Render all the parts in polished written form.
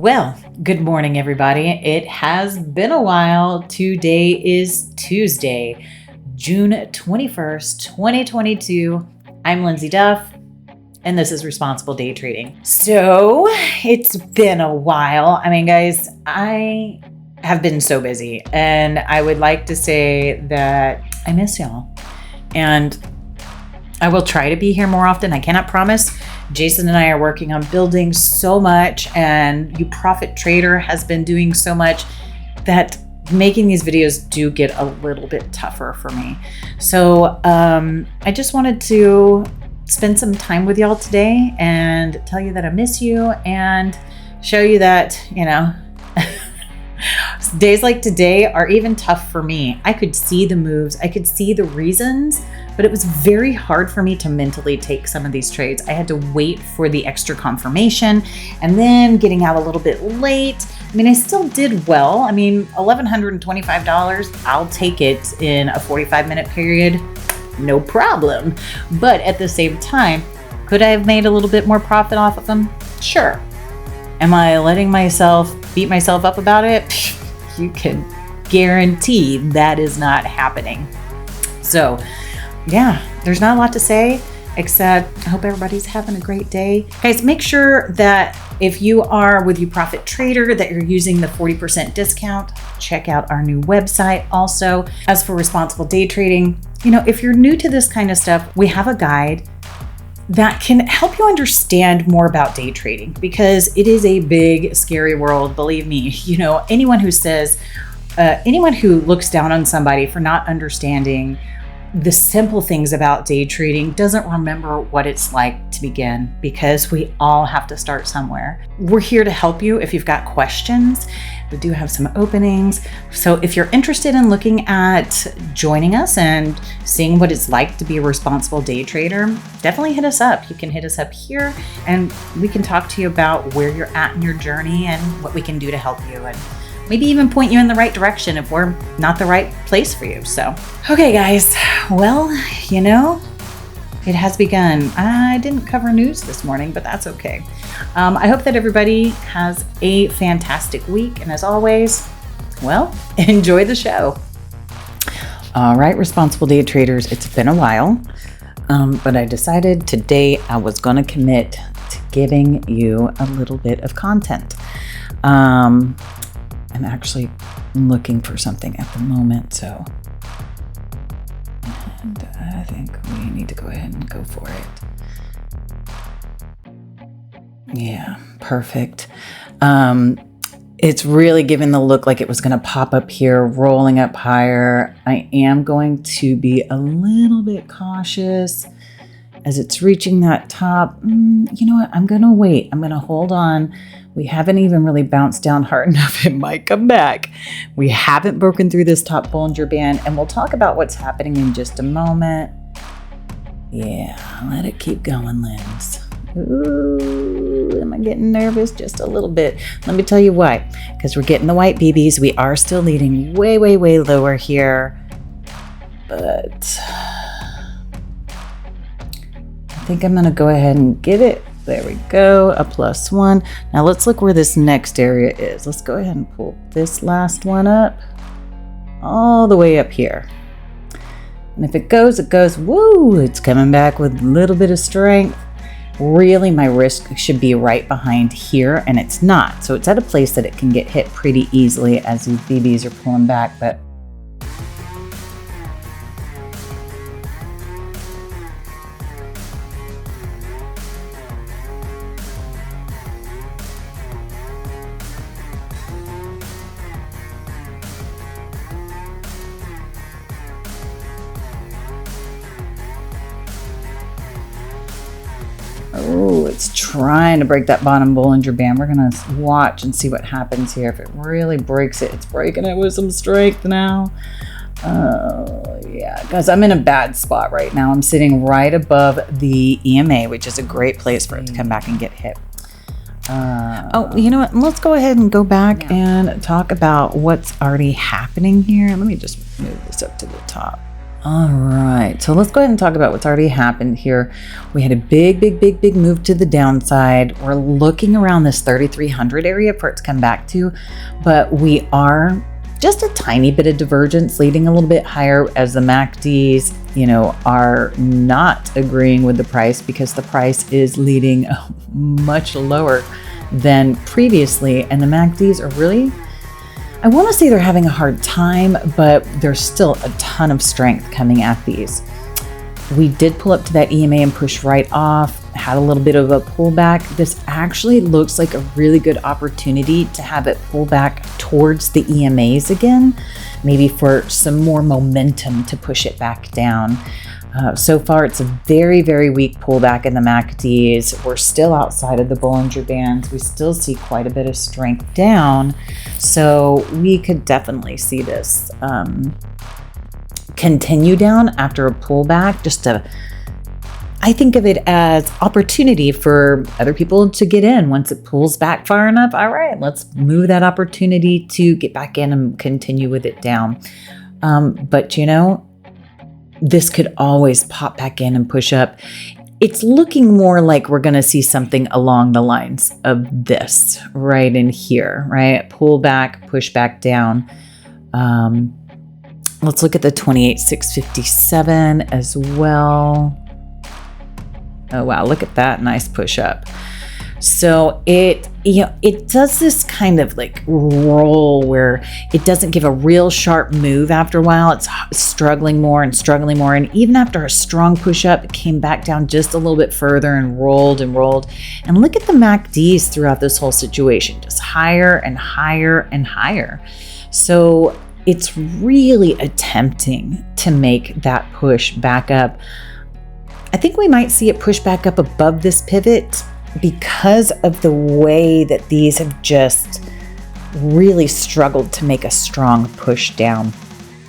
Well, good morning, everybody. It has been a while. Today is Tuesday, June 21st, 2022. I'm Lindsay Duff, and this is Responsible Day Trading. So it's been a while. I mean, guys, I have been so busy, and I would like to say that I miss y'all. And I will try to be here more often. I cannot promise. Jason and I are working on building so much, and You Profit Trader has been doing so much that making these videos do get a little bit tougher for me. So I just wanted to spend some time with y'all today and tell you that I miss you and show you that, days like today are even tough for me. I could see the moves, I could see the reasons, but it was very hard for me to mentally take some of these trades. I had to wait for the extra confirmation and then getting out a little bit late. I mean, I still did well. I mean, $1,125, I'll take it in a 45-minute period, no problem. But at the same time, could I have made a little bit more profit off of them? Sure. Am I letting myself beat myself up about it? You can guarantee that is not happening. So yeah, there's not a lot to say, except I hope everybody's having a great day. Guys, make sure that if you are with You Profit Trader, that you're using the 40% discount. Check out our new website. Also, as for responsible day trading, if you're new to this kind of stuff, we have a guide that can help you understand more about day trading, because it is a big, scary world. Believe me, anyone who looks down on somebody for not understanding the simple things about day trading doesn't remember what it's like to begin, because we all have to start somewhere. We're here to help you if you've got questions. We do have some openings. So if you're interested in looking at joining us and seeing what it's like to be a responsible day trader, definitely hit us up. You can hit us up here and we can talk to you about where you're at in your journey and what we can do to help you, and maybe even point you in the right direction if we're not the right place for you. So, okay, guys, well, it has begun. I didn't cover news this morning, but that's okay. I hope that everybody has a fantastic week. And as always, well, enjoy the show. All right, responsible day traders, it's been a while, but I decided today I was going to commit to giving you a little bit of content. I'm actually looking for something at the moment, so and I think we need to go ahead and go for it. Yeah, perfect. It's really giving the look like it was going to pop up here, rolling up higher. I am going to be a little bit cautious as it's reaching that top. You know what? I'm going to wait. I'm going to hold on. We haven't even really bounced down hard enough. It might come back. We haven't broken through this top Bollinger Band, and we'll talk about what's happening in just a moment. Yeah, let it keep going, Linz. Ooh, am I getting nervous? Just a little bit. Let me tell you why. Because we're getting the white BBs. We are still leading way, way, way lower here. But I think I'm going to go ahead and get it. There we go, a +1. Now let's look where this next area is. Let's go ahead and pull this last one up all the way up here. And if it goes, woo, it's coming back with a little bit of strength. Really, my risk should be right behind here, and it's not. So it's at a place that it can get hit pretty easily as these BBs are pulling back, but oh, it's trying to break that bottom Bollinger Band. We're going to watch and see what happens here. If it really breaks it, it's breaking it with some strength now. Yeah, guys, I'm in a bad spot right now. I'm sitting right above the EMA, which is a great place for it to come back and get hit. Oh, you know what? Let's go ahead and go back and talk about what's already happening here. Let me just move this up to the top. All right, so let's go ahead and talk about what's already happened here. We had a big move to the downside. We're looking around this 3,300 area for it to come back to, but we are just a tiny bit of divergence leading a little bit higher as the MACDs, are not agreeing with the price because the price is leading much lower than previously. And the MACDs are really, I want to say they're having a hard time, but there's still a ton of strength coming at these. We did pull up to that EMA and push right off, had a little bit of a pullback. This actually looks like a really good opportunity to have it pull back towards the EMAs again, maybe for some more momentum to push it back down. So far, it's a very weak pullback in the MACDs. We're still outside of the Bollinger Bands. We still see quite a bit of strength down. So we could definitely see this continue down after a pullback. I think of it as opportunity for other people to get in. Once it pulls back far enough, all right, let's move that opportunity to get back in and continue with it down. But this could always pop back in and push up. It's looking more like we're going to see something along the lines of this right in here, right? Pull back, push back down. Let's look at the 28,657 as well. Oh, wow. Look at that. Nice push up. So it does this kind of like roll where it doesn't give a real sharp move after a while. It's struggling more. And even after a strong push up, it came back down just a little bit further and rolled. And look at the MACDs throughout this whole situation, just higher and higher and higher. So it's really attempting to make that push back up. I think we might see it push back up above this pivot because of the way that these have just really struggled to make a strong push down.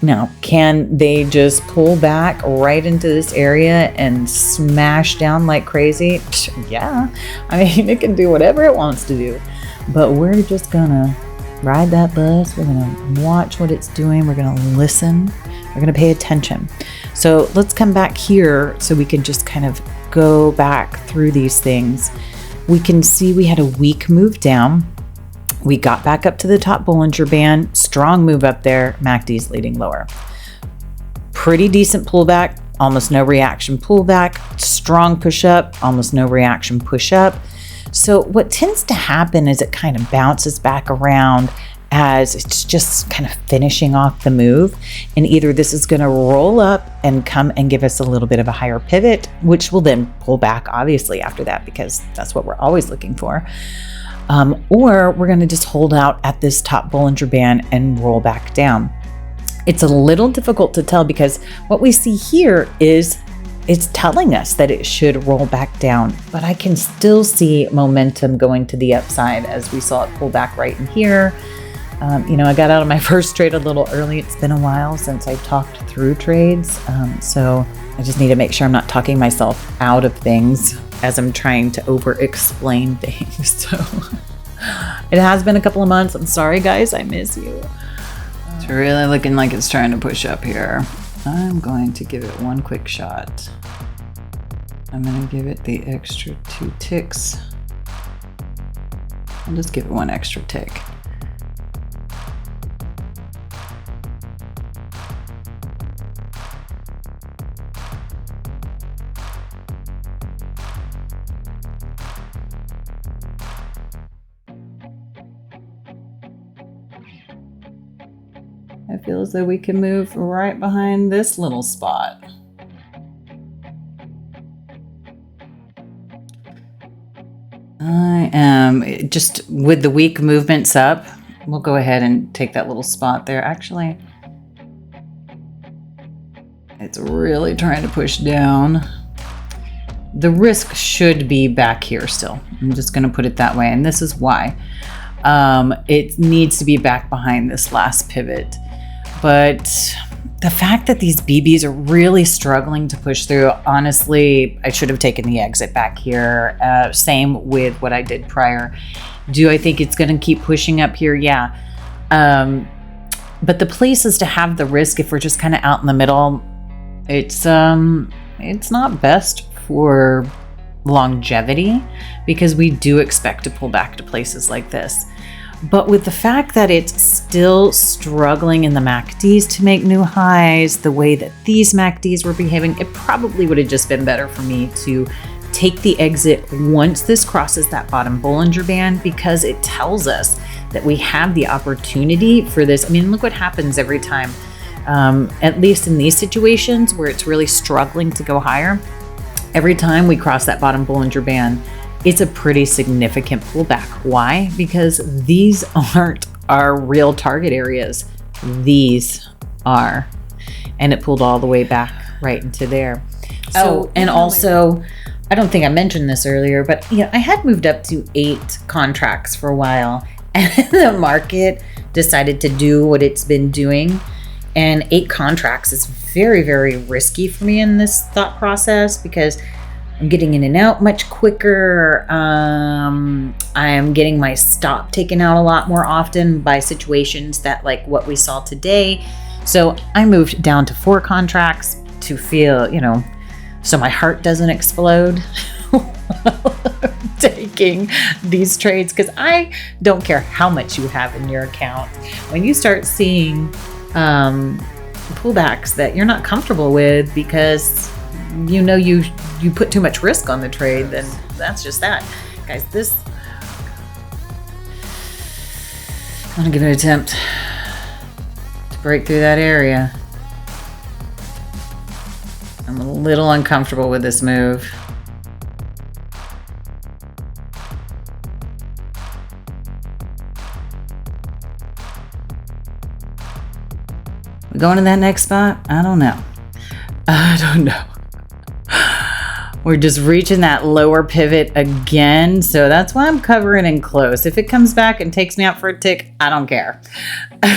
Now, can they just pull back right into this area and smash down like crazy? Yeah, I mean, it can do whatever it wants to do, but we're just gonna ride that bus. We're gonna watch what it's doing. We're gonna listen. We're gonna pay attention. So let's come back here so we can just kind of go back through these things. We can see we had a weak move down. We got back up to the top Bollinger Band, strong move up there, MACD's leading lower. Pretty decent pullback, almost no reaction pullback, strong push up, almost no reaction push up. So what tends to happen is it kind of bounces back around as it's just kind of finishing off the move. And either this is going to roll up and come and give us a little bit of a higher pivot, which will then pull back obviously after that, because that's what we're always looking for. Or we're going to just hold out at this top Bollinger Band and roll back down. It's a little difficult to tell because what we see here is it's telling us that it should roll back down, but I can still see momentum going to the upside as we saw it pull back right in here. I got out of my first trade a little early. It's been a while since I talked through trades. So I just need to make sure I'm not talking myself out of things as I'm trying to over-explain things. So it has been a couple of months. I'm sorry, guys. I miss you. It's really looking like it's trying to push up here. I'm going to give it one quick shot. I'm going to give it the extra 2 ticks. I'll just give it 1 extra tick. I feel as though we can move right behind this little spot. I am just with the weak movements up. We'll go ahead and take that little spot there. Actually, it's really trying to push down. The risk should be back here still. I'm just going to put it that way. And this is why. It needs to be back behind this last pivot. But the fact that these BBs are really struggling to push through, honestly, I should have taken the exit back here. Same with what I did prior. Do I think it's going to keep pushing up here? Yeah. But the place is to have the risk if we're just kind of out in the middle. it's not best for longevity because we do expect to pull back to places like this. But with the fact that it's still struggling in the MACDs to make new highs, the way that these MACDs were behaving, it probably would have just been better for me to take the exit once this crosses that bottom Bollinger Band, because it tells us that we have the opportunity for this. I mean, look what happens every time, at least in these situations where it's really struggling to go higher. Every time we cross that bottom Bollinger Band, it's a pretty significant pullback. Why? Because these aren't our real target areas. These are. And it pulled all the way back right into there. So, and also, I don't think I mentioned this earlier, but I had moved up to 8 contracts for a while, and the market decided to do what it's been doing. And 8 contracts is very, very risky for me in this thought process because I'm getting in and out much quicker. I'm getting my stop taken out a lot more often by situations that like what we saw today. So I moved down to 4 contracts to feel, so my heart doesn't explode taking these trades, because I don't care how much you have in your account. When you start seeing pullbacks that you're not comfortable with because you put too much risk on the trade, then that's just that. Guys, I'm gonna give it an attempt to break through that area. I'm a little uncomfortable with this move. We going to that next spot? I don't know. We're just reaching that lower pivot again. So that's why I'm covering in close. If it comes back and takes me out for a tick, I don't care.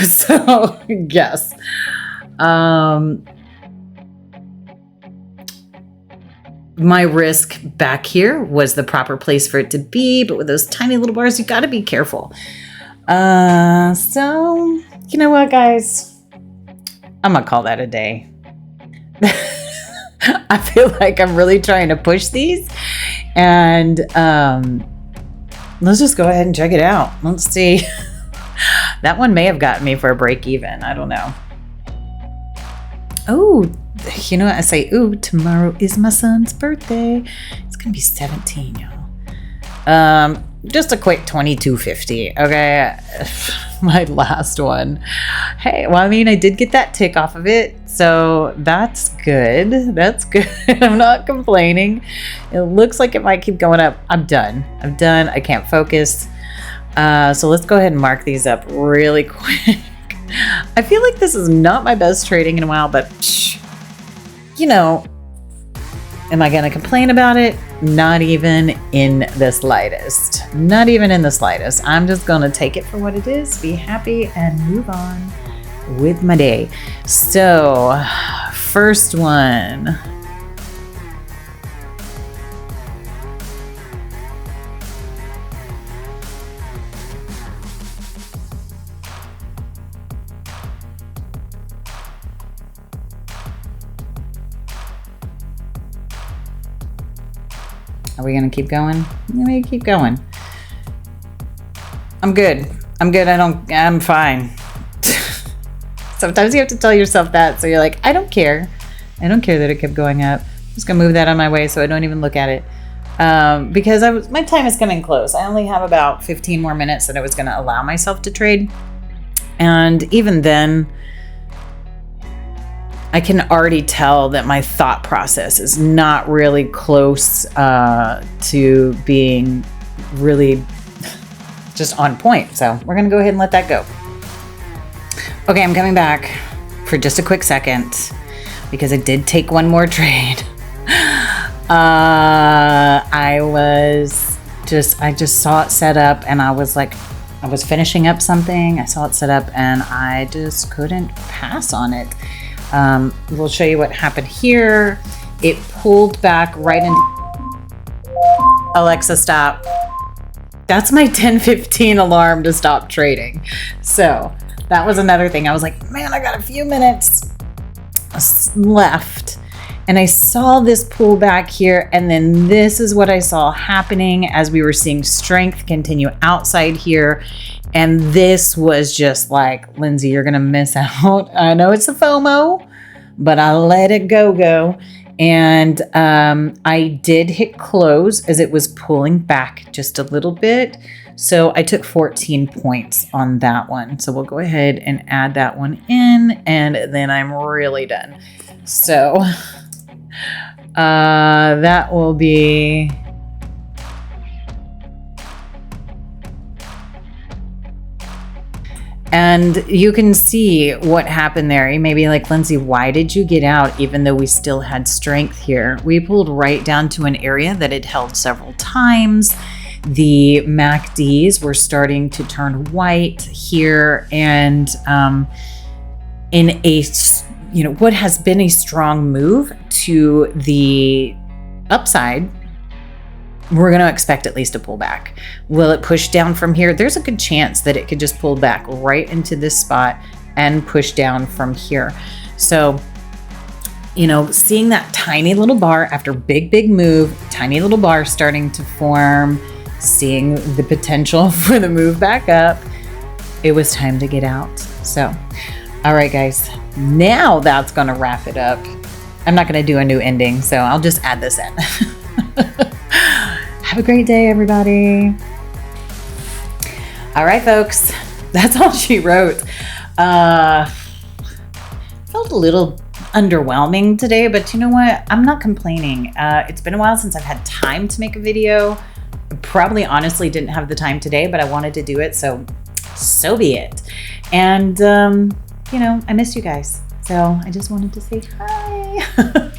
So yes. My risk back here was the proper place for it to be, but with those tiny little bars, you got to be careful. So you know what, guys? I'm gonna call that a day. I feel like I'm really trying to push these, and let's just go ahead and check it out. Let's see. That one may have gotten me for a break even. I don't know. Oh, you know what? I say, ooh, tomorrow is my son's birthday. It's gonna be 17, y'all. Just a quick 22.50. Okay, my last one. Hey, well, I mean, I did get that tick off of it, so that's good. That's good. I'm not complaining. It looks like it might keep going up. I'm done. I can't focus. So let's go ahead and mark these up really quick. I feel like this is not my best trading in a while, but am I going to complain about it? Not even in the slightest. Not even in the slightest. I'm just going to take it for what it is, be happy, and move on with my day. So, first one. Are we going to keep going? Let me keep going. I'm good. I'm fine. Sometimes you have to tell yourself that. So you're like, I don't care. I don't care that it kept going up. I'm just going to move that on my way so I don't even look at it. Because my time is coming close. I only have about 15 more minutes that I was going to allow myself to trade. And even then, I can already tell that my thought process is not really close to being really just on point. So we're going to go ahead and let that go. Okay, I'm coming back for just a quick second because I did take one more trade. I just saw it set up and I was like, I was finishing up something. I saw it set up and I just couldn't pass on it. We'll show you what happened here. It pulled back right into Alexa, stop. That's my 10:15 alarm to stop trading. So that was another thing. I was like, man, I got a few minutes. left, and I saw this pullback here, and then this is what I saw happening as we were seeing strength continue outside here. And this was just like, Lindsay, you're gonna miss out. I know it's a FOMO, but I let it go. And I did hit close as it was pulling back just a little bit. So I took 14 points on that one. So we'll go ahead and add that one in, and then I'm really done. So that will be and you can see what happened there. You may be like, Lindsay, why did you get out even though we still had strength here? We pulled right down to an area that had held several times. The MACDs were starting to turn white here, and in a what has been a strong move to the upside, we're going to expect at least a pullback. Will it push down from here? There's a good chance that it could just pull back right into this spot and push down from here. So, seeing that tiny little bar after big move, tiny little bar starting to form, seeing the potential for the move back up, it was time to get out. So, all right, guys, now that's going to wrap it up. I'm not going to do a new ending, so I'll just add this in. Have a great day, everybody. All right, folks, that's all she wrote. Felt a little underwhelming today, but you know what? I'm not complaining. It's been a while since I've had time to make a video. I probably honestly didn't have the time today, but I wanted to do it, so be it. And, I miss you guys. So I just wanted to say hi.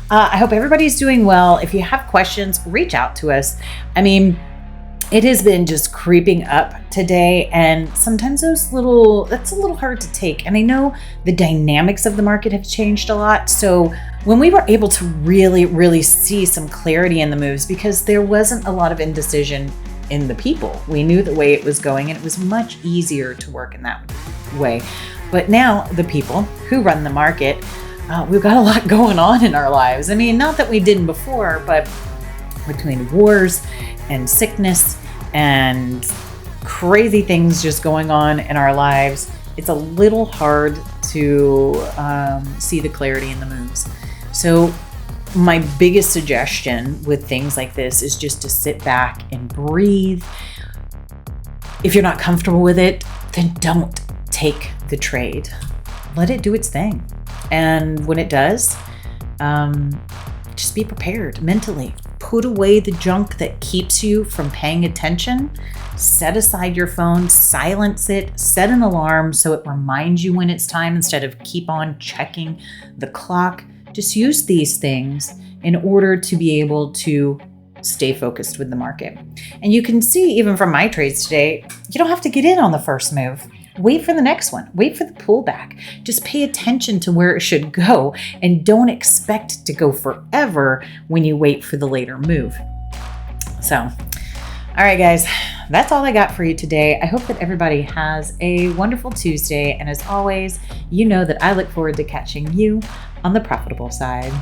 I hope everybody's doing well. If you have questions, reach out to us. I mean, it has been just creeping up today, and sometimes that's a little hard to take. And I know the dynamics of the market have changed a lot. So when we were able to really see some clarity in the moves, because there wasn't a lot of indecision in the people, we knew the way it was going, and it was much easier to work in that way. But now the people who run the market, we've got a lot going on in our lives. I mean, not that we didn't before, but between wars and sickness and crazy things just going on in our lives, it's a little hard to see the clarity in the moves. So my biggest suggestion with things like this is just to sit back and breathe. If you're not comfortable with it, then don't take the trade. Let it do its thing. And when it does, just be prepared mentally. Put away the junk that keeps you from paying attention. Set aside your phone, silence it, set an alarm so it reminds you when it's time instead of keep on checking the clock. Just use these things in order to be able to stay focused with the market. And you can see even from my trades today, you don't have to get in on the first move. Wait for the next one. Wait for the pullback. Just pay attention to where it should go, and don't expect to go forever when you wait for the later move. So, all right, guys, that's all I got for you today. I hope that everybody has a wonderful Tuesday. And as always, you know that I look forward to catching you on the profitable side.